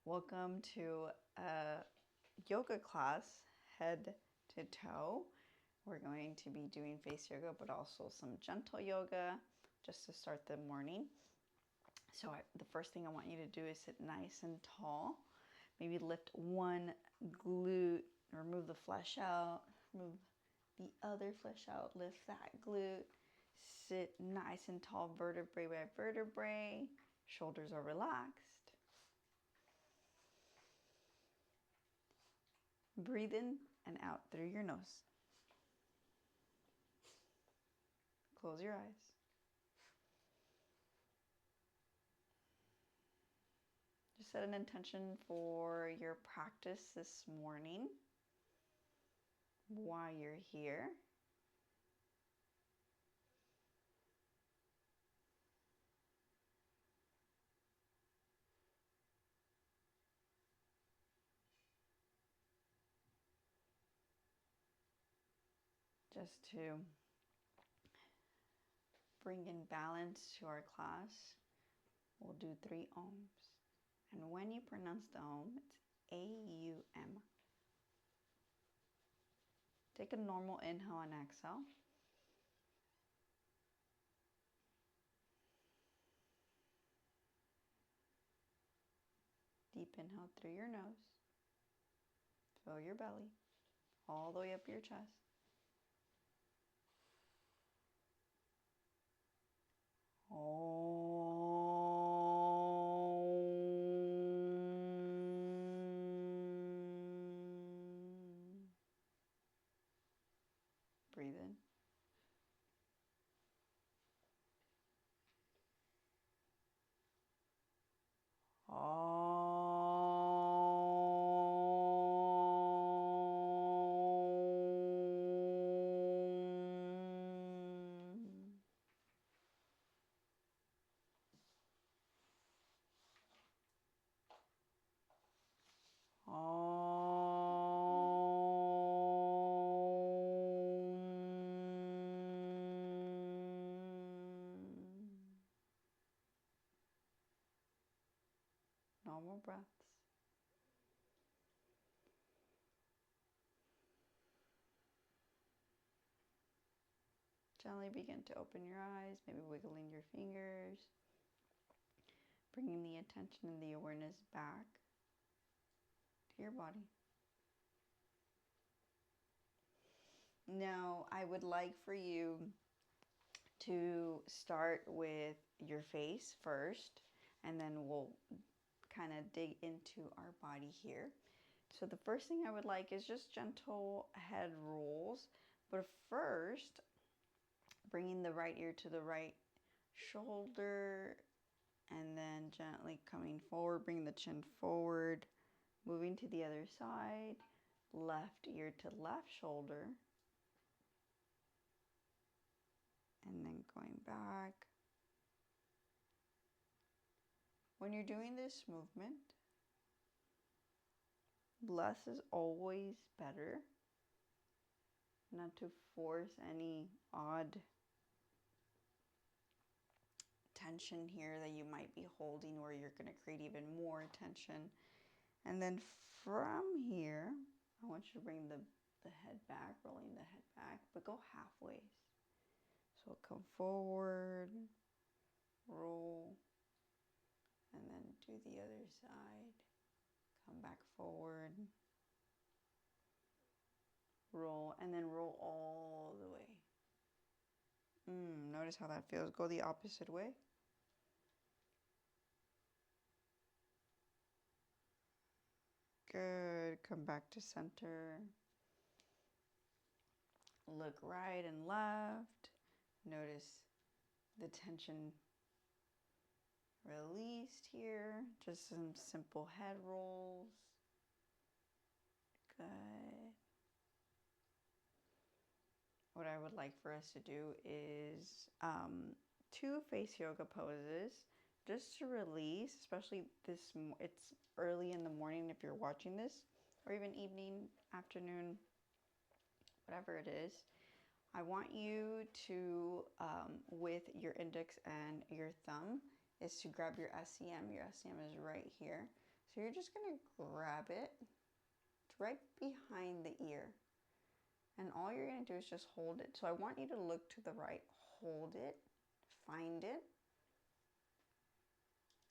Welcome to a yoga class, head to toe. We're going to be doing face yoga, but also some gentle yoga just to start the morning. So the first thing I want you to do is sit nice and tall. Maybe lift one glute, remove the flesh out, remove the other flesh out, lift that glute. Sit nice and tall, vertebrae by vertebrae. Shoulders are relaxed. Breathe in and out through your nose. Close your eyes. Just set an intention for your practice this morning while you're here. Just to bring in balance to our class, we'll do 3 ohms. And when you pronounce the ohm, it's A-U-M. Take a normal inhale and exhale. Deep inhale through your nose. Fill your belly all the way up your chest. Breathe in. Normal breaths. Gently begin to open your eyes, maybe wiggling your fingers, bringing the attention and the awareness back to your body. Now, I would like for you to start with your face first, and then we'll kind of dig into our body here. So the first thing I would like is just gentle head rolls, but first, bringing the right ear to the right shoulder, and then gently coming forward, bring the chin forward, moving to the other side, left ear to left shoulder, and then going back. When you're doing this movement, less is always better. Not to force any odd tension here that you might be holding, or you're going to create even more tension. And then from here, I want you to bring the head back, rolling the head back, but go halfway. So come forward, roll, and then do the other side. Come back forward, roll, and then roll all the way. Notice how that feels. Go the opposite way. Good. Come back to center. Look right and left. Notice the tension released here. Just some simple head rolls. Good. What I would like for us to do is 2 face yoga poses just to release, especially it's early in the morning if you're watching this, or even evening, afternoon, whatever it is. I want you to, with your index and your thumb, is to grab your SCM. Your SCM is right here. So you're just going to grab it. It's right behind the ear. And all you're going to do is just hold it. So I want you to look to the right. Hold it. Find it.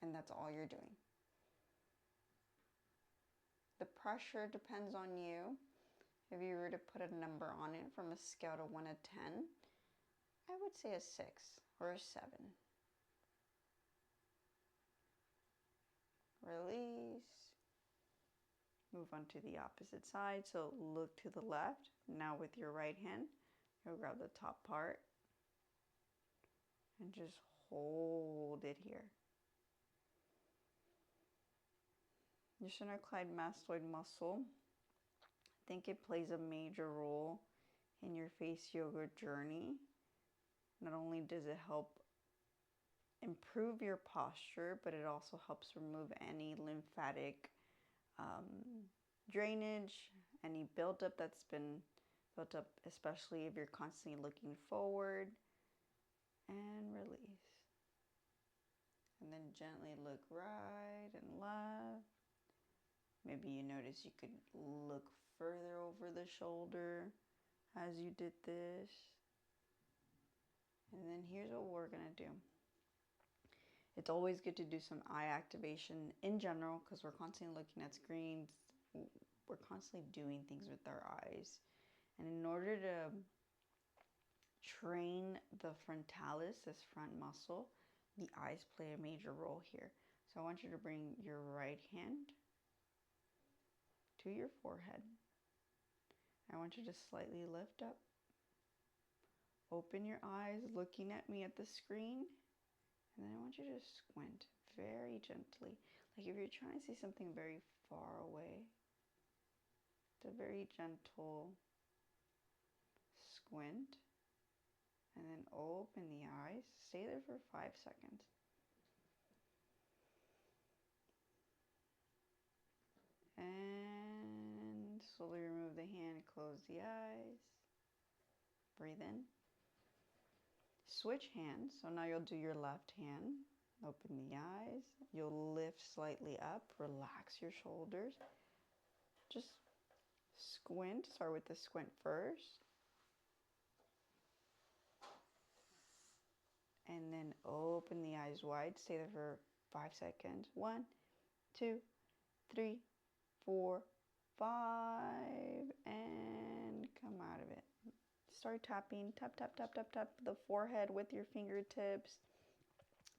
And that's all you're doing. The pressure depends on you. If you were to put a number on it from a scale of 1 to 10, I would say a 6 or a 7. Release. Move on to the opposite side. So look to the left. Now with your right hand, you'll grab the top part and just hold it here. Your sternocleidomastoid muscle, I think it plays a major role in your face yoga journey. Not only does it help improve your posture, but it also helps remove any lymphatic drainage, any buildup that's been built up, especially if you're constantly looking forward, and release. And then gently look right and left. Maybe you notice you could look further over the shoulder as you did this. And then here's what we're going to do. It's always good to do some eye activation in general because we're constantly looking at screens. We're constantly doing things with our eyes. And in order to train the frontalis, this front muscle, the eyes play a major role here. So I want you to bring your right hand to your forehead. I want you to slightly lift up. Open your eyes looking at me at the screen. And then I want you to squint very gently. Like if you're trying to see something very far away. It's a very gentle squint. And then open the eyes. Stay there for 5 seconds. And slowly remove the hand, close the eyes. Breathe in. Switch hands. So now you'll do your left hand. Open the eyes. You'll lift slightly up. Relax your shoulders. Just squint. Start with the squint first. And then open the eyes wide. Stay there for 5 seconds. 1, 2, 3, 4, 5. And come out of it. Start tapping. Tap, tap, tap, tap, tap the forehead with your fingertips.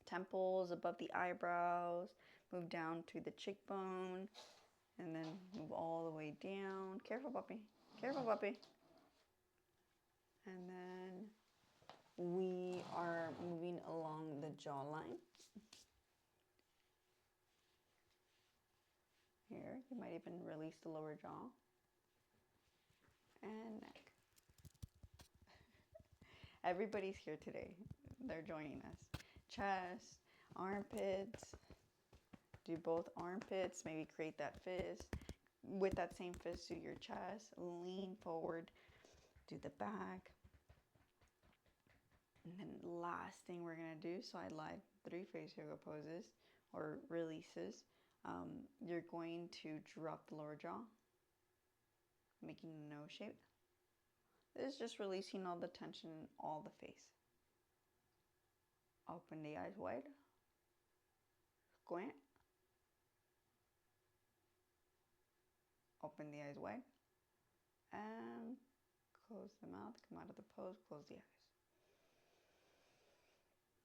Temples above the eyebrows. Move down to the cheekbone. And then move all the way down. Careful, puppy. Careful, puppy. And then we are moving along the jawline. Here, you might even release the lower jaw. And neck. Everybody's here today. They're joining us. Chest, armpits. Do both armpits. Maybe create that fist. With that same fist, do your chest. Lean forward. Do the back. And then last thing we're going to do, so I lied 3 face yoga poses or releases. You're going to drop the lower jaw, making a nose shape. This is just releasing all the tension in all the face. Open the eyes wide. Squint. Open the eyes wide. And close the mouth. Come out of the pose. Close the eyes.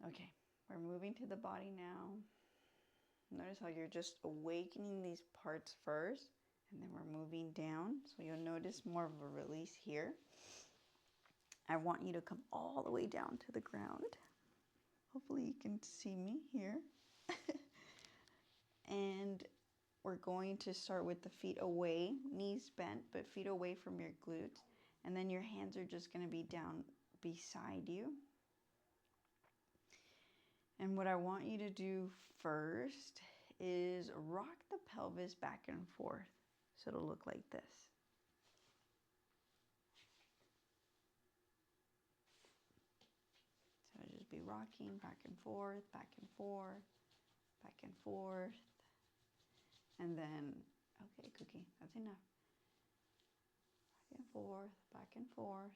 Okay, we're moving to the body now. Notice how you're just awakening these parts first, and then we're moving down. So you'll notice more of a release here. I want you to come all the way down to the ground. Hopefully you can see me here. And we're going to start with the feet away, knees bent, but feet away from your glutes. And then your hands are just going to be down beside you. And what I want you to do first is rock the pelvis back and forth. So it'll look like this. So it'll just be rocking back and forth, back and forth, back and forth. And then, okay, Cookie, that's enough. Back and forth, back and forth.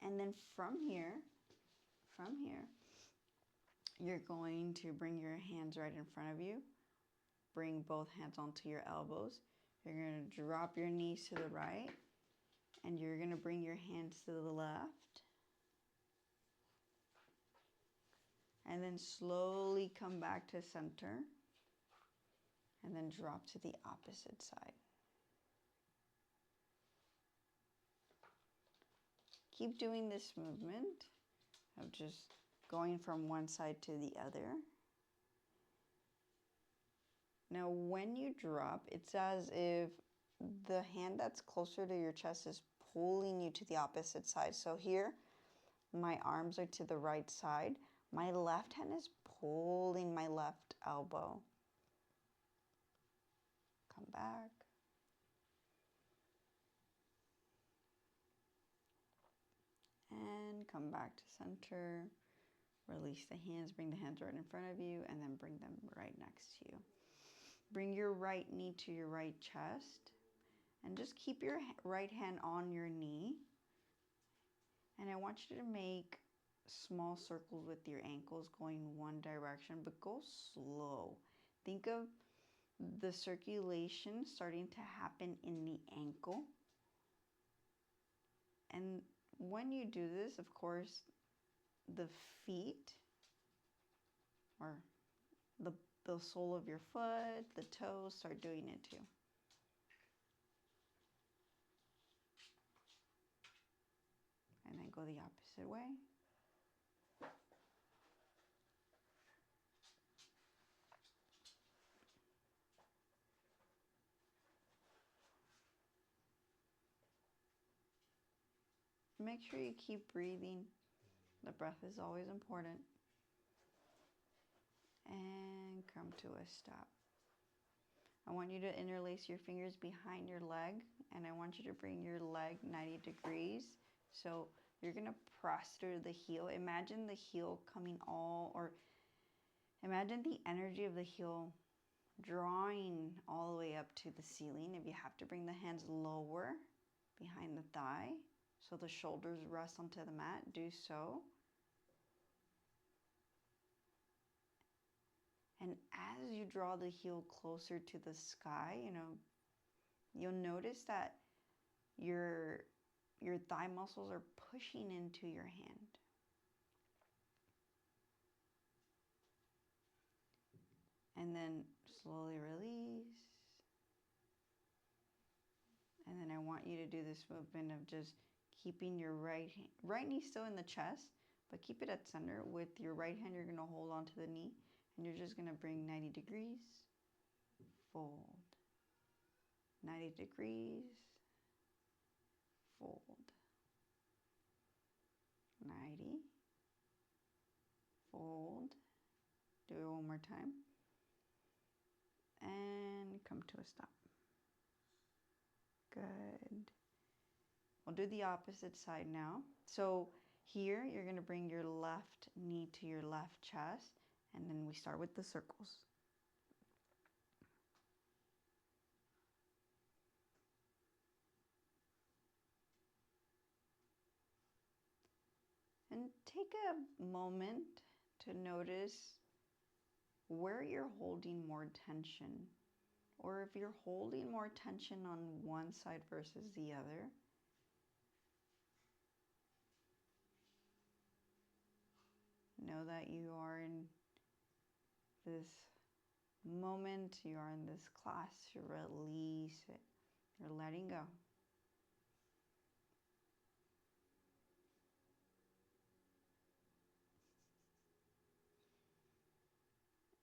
And then from here, you're going to bring your hands right in front of you. Bring both hands onto your elbows. You're going to drop your knees to the right. And you're going to bring your hands to the left. And then slowly come back to center. And then drop to the opposite side. Keep doing this movement of just going from one side to the other. Now, when you drop, it's as if the hand that's closer to your chest is pulling you to the opposite side. So here, my arms are to the right side. My left hand is pulling my left elbow. Come back. And come back to center. Release the hands, bring the hands right in front of you, and then bring them right next to you. Bring your right knee to your right chest, and just keep your right hand on your knee. And I want you to make small circles with your ankles going one direction, but go slow. Think of the circulation starting to happen in the ankle. And when you do this, of course, the feet, or the sole of your foot, the toes start doing it too. And then go the opposite way. Make sure you keep breathing. The breath is always important. And come to a stop. I want you to interlace your fingers behind your leg, and I want you to bring your leg 90 degrees. So you're going to press through the heel. Imagine the heel coming imagine the energy of the heel drawing all the way up to the ceiling. If you have to bring the hands lower behind the thigh so the shoulders rest onto the mat, do so. And as you draw the heel closer to the sky, you'll notice that your thigh muscles are pushing into your hand. And then slowly release. And then I want you to do this movement of just keeping your right knee still in the chest, but keep it at center. With your right hand, you're going to hold onto the knee. And you're just going to bring 90 degrees, fold, 90 degrees, fold, 90, fold. Do it one more time. And come to a stop. Good. We'll do the opposite side now. So here, you're going to bring your left knee to your left chest. And then we start with the circles. And take a moment to notice where you're holding more tension, or if you're holding more tension on one side versus the other. Know that you are in this moment, you are in this class, you release it, you're letting go.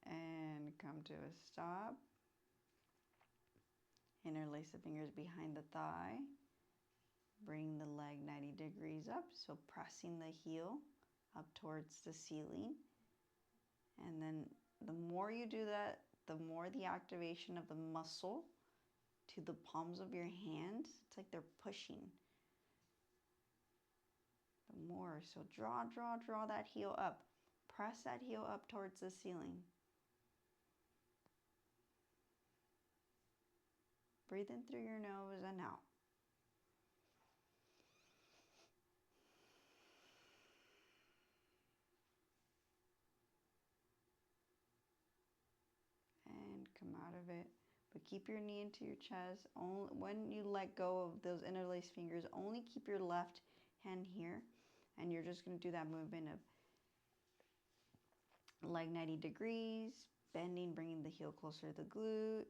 And come to a stop. Interlace the fingers behind the thigh. Bring the leg 90 degrees up, so pressing the heel up towards the ceiling. And then the more you do that, the more the activation of the muscle to the palms of your hands, it's like they're pushing. More. So draw that heel up. Press that heel up towards the ceiling. Breathe in through your nose and out. And come out of it. But keep your knee into your chest. Only when you let go of those interlaced fingers, only keep your left hand here. And you're just going to do that movement of leg 90 degrees, bending, bringing the heel closer to the glute.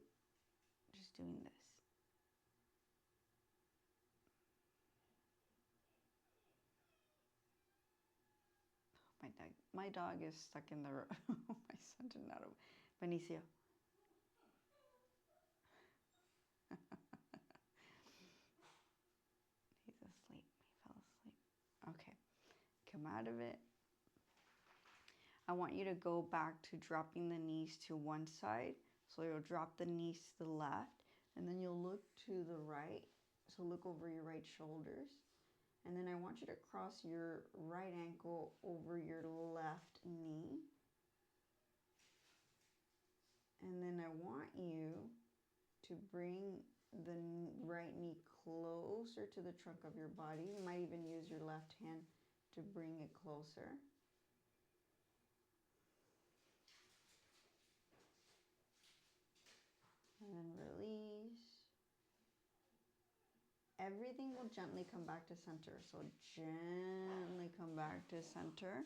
Just doing this. My dog is stuck in the room. My son did not. Benicio. He's asleep. He fell asleep. Okay. Come out of it. I want you to go back to dropping the knees to one side. So you'll drop the knees to the left, and then you'll look to the right. So look over your right shoulders. And then I want you to cross your right ankle over your left knee. And then I want you to bring the right knee closer to the trunk of your body. You might even use your left hand to bring it closer. And then release. Everything will gently come back to center. So gently come back to center.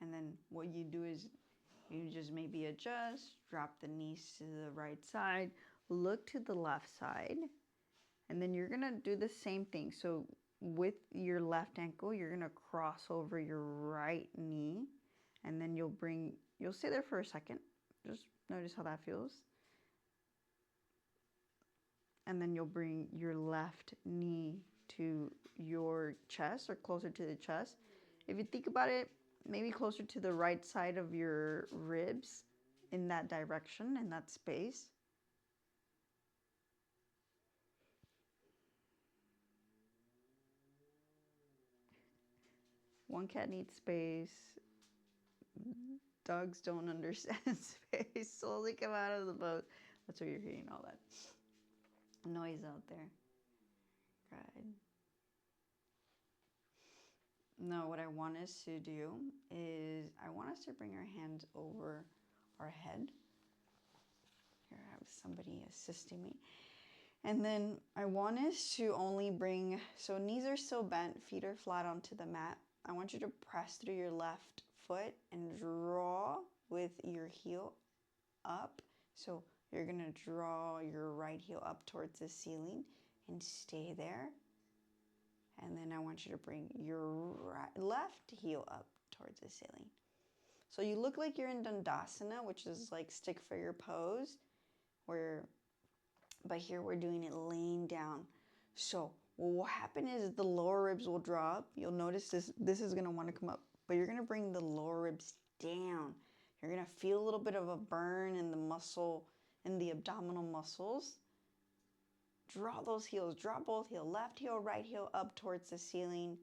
And then what you do is you just maybe adjust, drop the knees to the right side, look to the left side, and then you're going to do the same thing. So with your left ankle, you're going to cross over your right knee, and then you'll stay there for a second. Just notice how that feels. And then you'll bring your left knee to your chest or closer to the chest. If you think about it, maybe closer to the right side of your ribs, in that direction, in that space. One cat needs space. Dogs don't understand space. Slowly come out of the boat. That's why you're hearing all that noise out there. Good. Now what I want us to do is I want us to bring our hands over our head. Here I have somebody assisting me. And then I want us to only bring, so knees are still bent, feet are flat onto the mat. I want you to press through your left foot and draw with your heel up. So you're going to draw your right heel up towards the ceiling and stay there. And then I want you to bring your left heel up towards the ceiling. So you look like you're in Dandasana, which is like stick figure pose, but here we're doing it laying down. So what will happen is the lower ribs will draw up. You'll notice this is going to want to come up, but you're going to bring the lower ribs down. You're going to feel a little bit of a burn in the muscle, in the abdominal muscles. Draw those heels, draw both heel, left heel, right heel up towards the ceiling.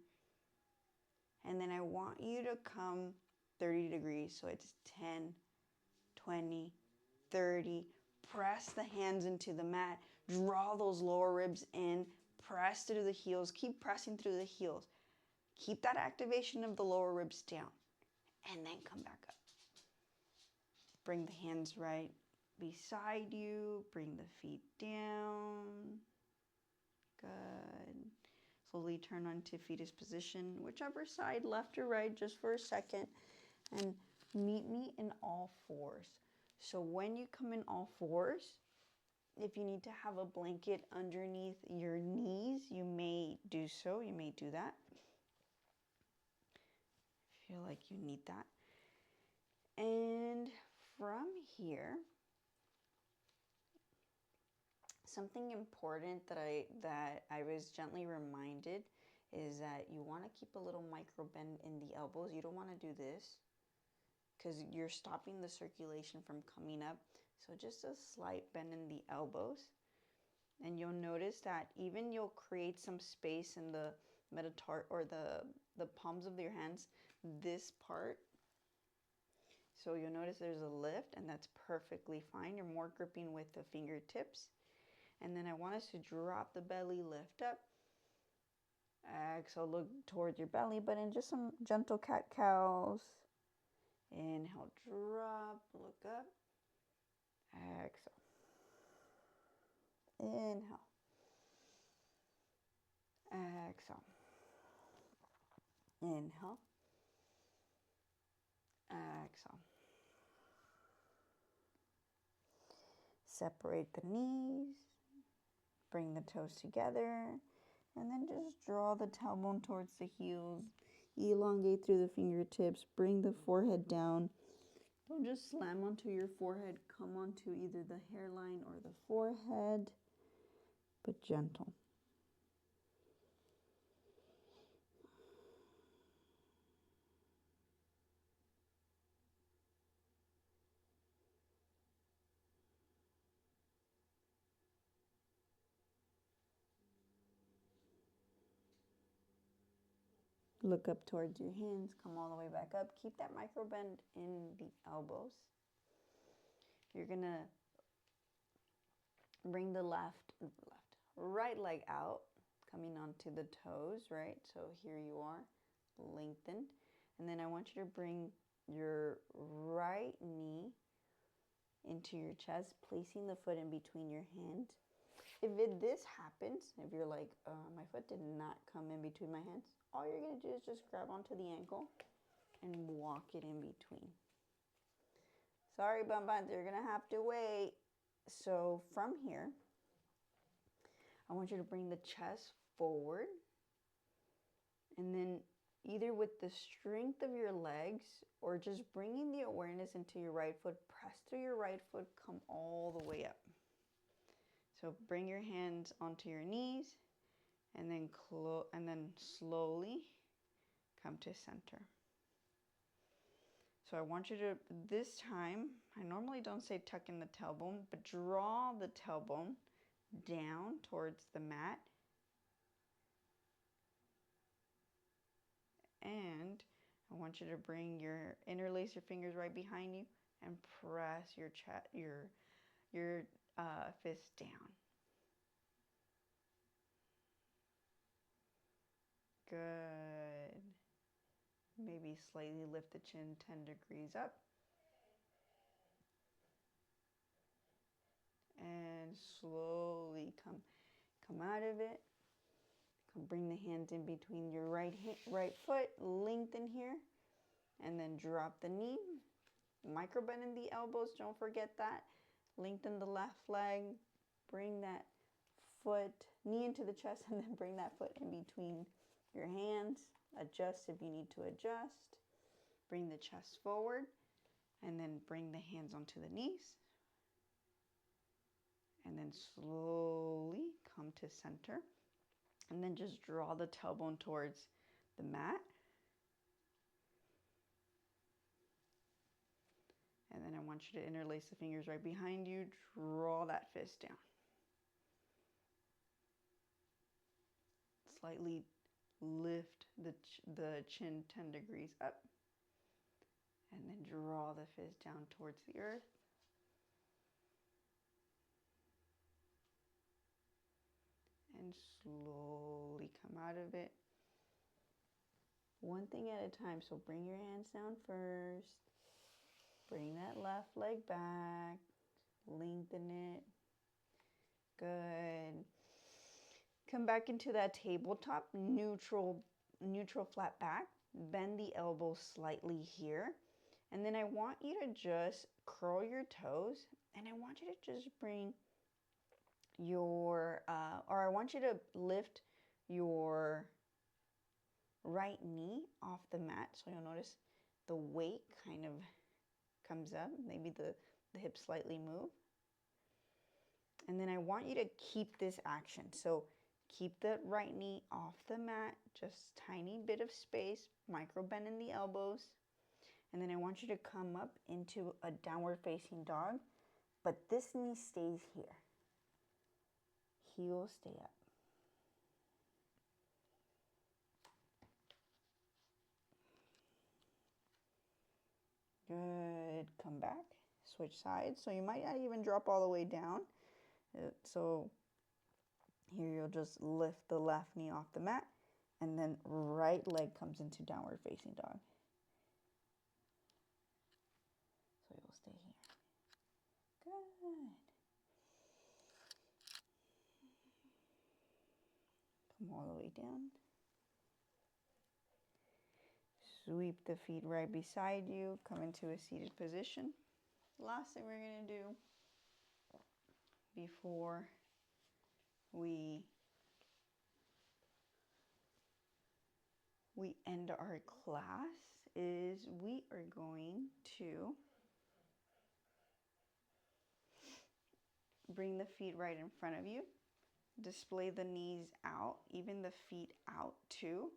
And then I want you to come 30 degrees. So it's 10, 20, 30. Press the hands into the mat. Draw those lower ribs in. Press through the heels. Keep pressing through the heels. Keep that activation of the lower ribs down. And then come back up. Bring the hands right beside you. Bring the feet down. Good. Slowly turn onto fetus position, whichever side, left or right, just for a second. And meet me in all fours. So when you come in all fours, if you need to have a blanket underneath your knees, you may do so. You may do that. Feel like you need that. And from here, something important that I was gently reminded is that you want to keep a little micro bend in the elbows. You don't want to do this because you're stopping the circulation from coming up. So just a slight bend in the elbows. And you'll notice that even you'll create some space in the metatar or the palms of your hands, this part. So you'll notice there's a lift, and that's perfectly fine. You're more gripping with the fingertips. And then I want us to drop the belly, lift up. Exhale, look towards your belly button, just some gentle cat-cows. Inhale, drop, look up. Exhale. Inhale. Exhale. Inhale. Exhale. Separate the knees. Bring the toes together. And then just draw the tailbone towards the heels. Elongate through the fingertips. Bring the forehead down. Don't just slam onto your forehead. Come onto either the hairline or the forehead, but gentle. Look up towards your hands. Come all the way back up. Keep that micro bend in the elbows. You're going to bring the right leg out, coming onto the toes, right? So here you are, lengthened. And then I want you to bring your right knee into your chest, placing the foot in between your hands. If this happens, if you're like, my foot did not come in between my hands, all you're going to do is just grab onto the ankle and walk it in between. Sorry, bum buns, you're going to have to wait. So from here, I want you to bring the chest forward, and then either with the strength of your legs or just bringing the awareness into your right foot, press through your right foot, come all the way up. So bring your hands onto your knees, and then slowly come to center. So I want you to, this time, I normally don't say tuck in the tailbone, but draw the tailbone down towards the mat. And I want you to interlace your fingers right behind you and press your fist down. Good. Maybe slightly lift the chin 10 degrees up. And slowly come out of it. Bring the hands in between your right foot, lengthen here, and then drop the knee. Micro bend in the elbows, don't forget that. Lengthen the left leg, bring that knee into the chest, and then bring that foot in between your hands. Adjust if you need to adjust. Bring the chest forward, and then bring the hands onto the knees. And then slowly come to center. And then just draw the tailbone towards the mat. And then I want you to interlace the fingers right behind you. Draw that fist down. Slightly lift the chin 10 degrees up. And then draw the fist down towards the earth. And slowly come out of it. One thing at a time. So bring your hands down first. Bring that left leg back. Lengthen it. Good. Come back into that tabletop, neutral flat back. Bend the elbows slightly here. And then I want you to just curl your toes. And I want you to just bring I want you to lift your right knee off the mat. So you'll notice the weight kind of comes up. Maybe the hips slightly move. And then I want you to keep this action. So keep the right knee off the mat, just tiny bit of space, micro bend in the elbows. And then I want you to come up into a downward facing dog, but this knee stays here. heels stay up. Good. Come back. Switch sides. So you might not even drop all the way down. So here you'll just lift the left knee off the mat, and then right leg comes into downward facing dog. So you'll stay here. Good. Come all the way down. Sweep the feet right beside you. Come into a seated position. Last thing we're going to do before we end our class is we are going to bring the feet right in front of you. Display the knees out, even the feet out too.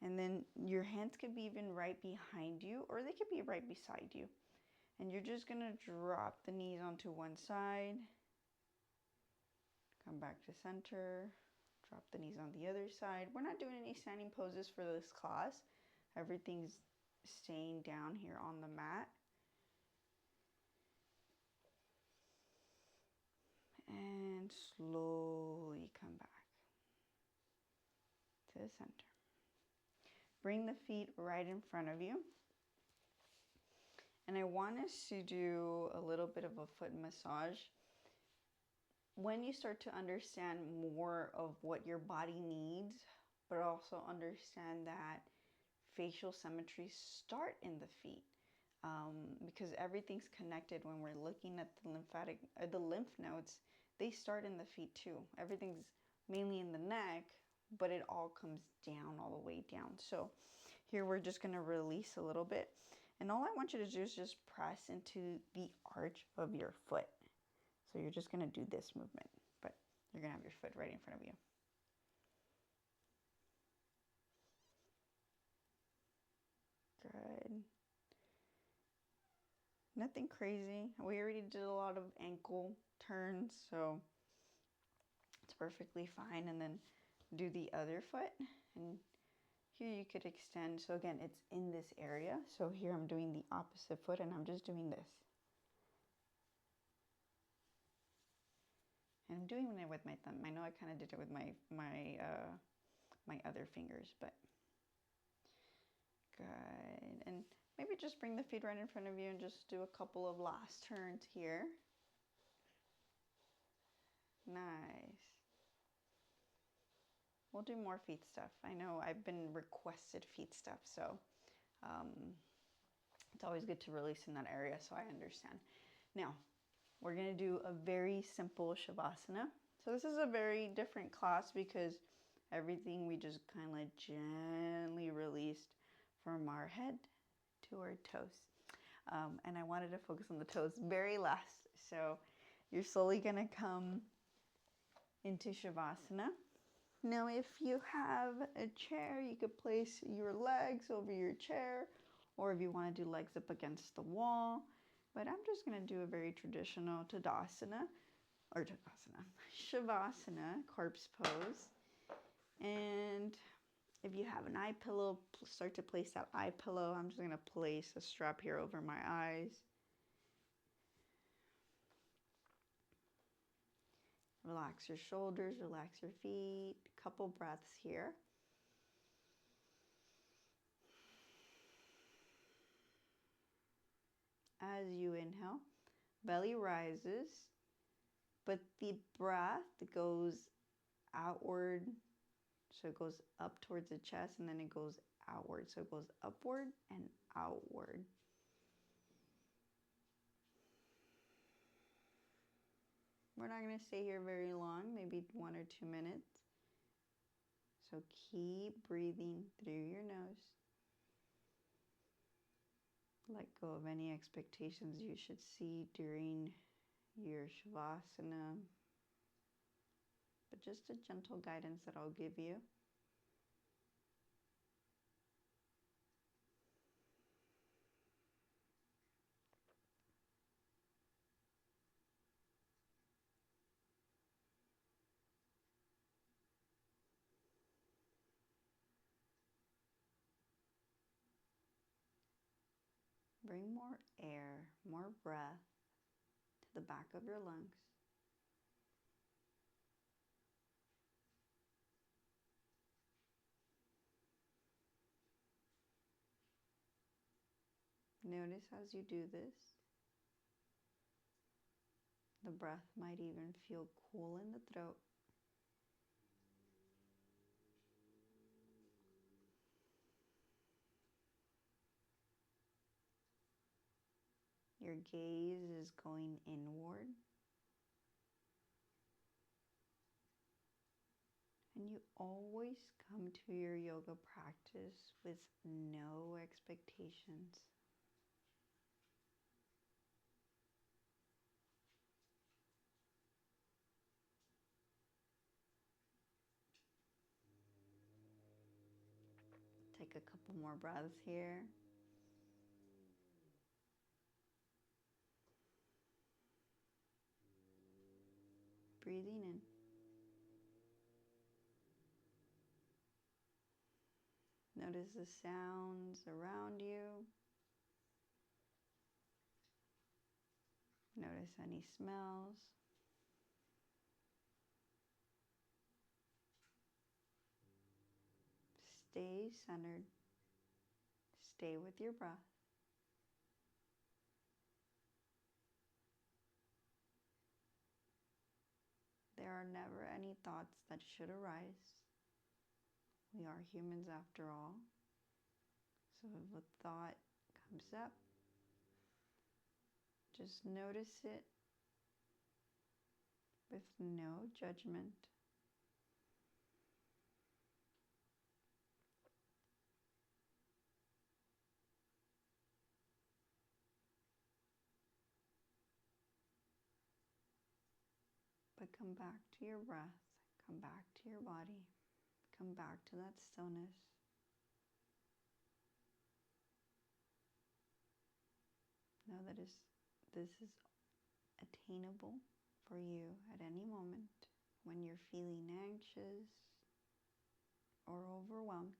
And then your hands could be even right behind you, or they could be right beside you. And you're just going to drop the knees onto one side. Come back to center. Drop the knees on the other side. We're not doing any standing poses for this class. Everything's staying down here on the mat. And slowly come back to the center. Bring the feet right in front of you. And I want us to do a little bit of a foot massage. When you start to understand more of what your body needs, but also understand that facial symmetry start in the feet, because everything's connected. When we're looking at the lymph nodes, they start in the feet too. Everything's mainly in the neck, but it all comes down, all the way down. So here we're just going to release a little bit. And all I want you to do is just press into the arch of your foot. So you're just going to do this movement, but you're going to have your foot right in front of you. Good. Nothing crazy. We already did a lot of ankle turns, so it's perfectly fine. And then do the other foot. And here you could extend. So again, it's in this area. So here I'm doing the opposite foot, and I'm just doing this. And I'm doing it with my thumb. I know I kind of did it with my other fingers, but good. And maybe just bring the feet right in front of you and just do a couple of last turns here. Nice. We'll do more feet stuff. I know I've been requested feet stuff, so it's always good to release in that area, so I understand. Now, we're going to do a very simple Shavasana. So this is a very different class because everything we just kind of gently released from our head to our toes. And I wanted to focus on the toes very last. So you're slowly going to come into Shavasana. Now, if you have a chair, you could place your legs over your chair, or if you want to do legs up against the wall. But I'm just going to do a very traditional Shavasana, corpse pose. And if you have an eye pillow, start to place that eye pillow. I'm just going to place a strap here over my eyes. Relax your shoulders, relax your feet. Couple breaths here. As you inhale, belly rises, but the breath goes outward. So it goes up towards the chest, and then it goes outward. So it goes upward and outward. We're not going to stay here very long, maybe 1 or 2 minutes. So keep breathing through your nose. Let go of any expectations you should see during your Shavasana, but just a gentle guidance that I'll give you. bring more air, more breath to the back of your lungs. Notice as you do this, the breath might even feel cool in the throat. Your gaze is going inward. And you always come to your yoga practice with no expectations. Take a couple more breaths here. Breathing in. Notice the sounds around you. Notice any smells. Stay centered. Stay with your breath. There are never any thoughts that should arise. We are humans after all. So if a thought comes up, just notice it with no judgment. But come back to your breath. Come back to your body. Come back to that stillness. Know that this is attainable for you at any moment when you're feeling anxious or overwhelmed.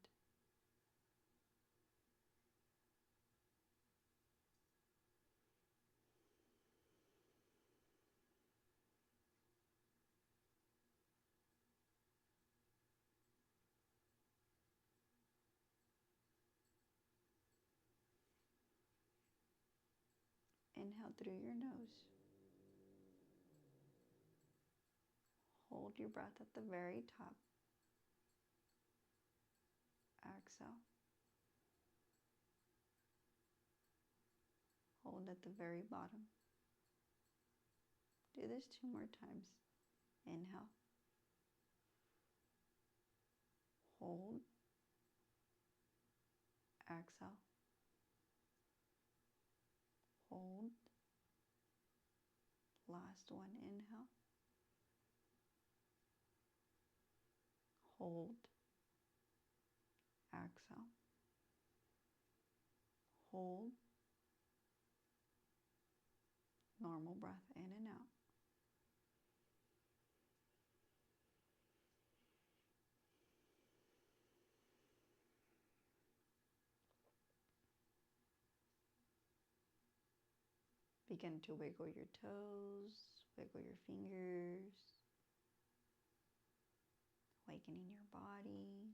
Inhale through your nose. Hold your breath at the very top. Exhale. Hold at the very bottom. Do this 2 more times. Inhale. Hold. Exhale. Hold. Last one. Inhale. Hold. Exhale. Hold. Normal breath in and out. Begin to wiggle your toes, wiggle your fingers, awakening your body.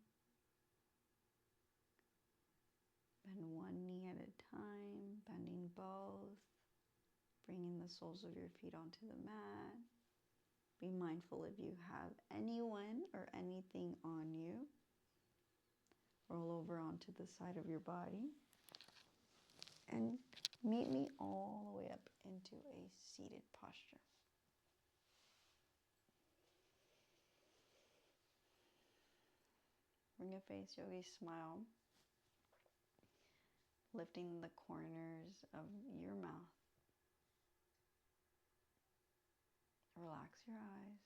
Bend one knee at a time, bending both, bringing the soles of your feet onto the mat. Be mindful if you have anyone or anything on you. Roll over onto the side of your body. And meet me all the way up into a seated posture. Bring a face yogi smile, lifting the corners of your mouth. Relax your eyes.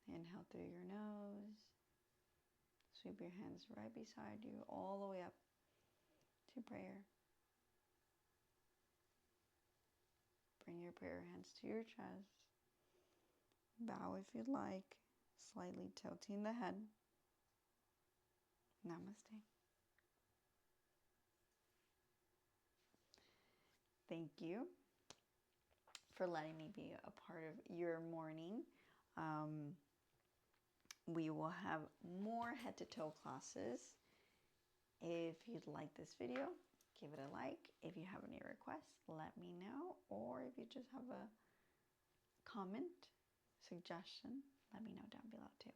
Inhale through your nose. Sweep your hands right beside you, all the way up to prayer. Bring your prayer hands to your chest. Bow if you'd like, slightly tilting the head. Namaste. Thank you for letting me be a part of your morning. We will have more head to toe classes. If you'd like this video, give it a like. If you have any requests, let me know. Or if you just have a comment, suggestion, let me know down below too.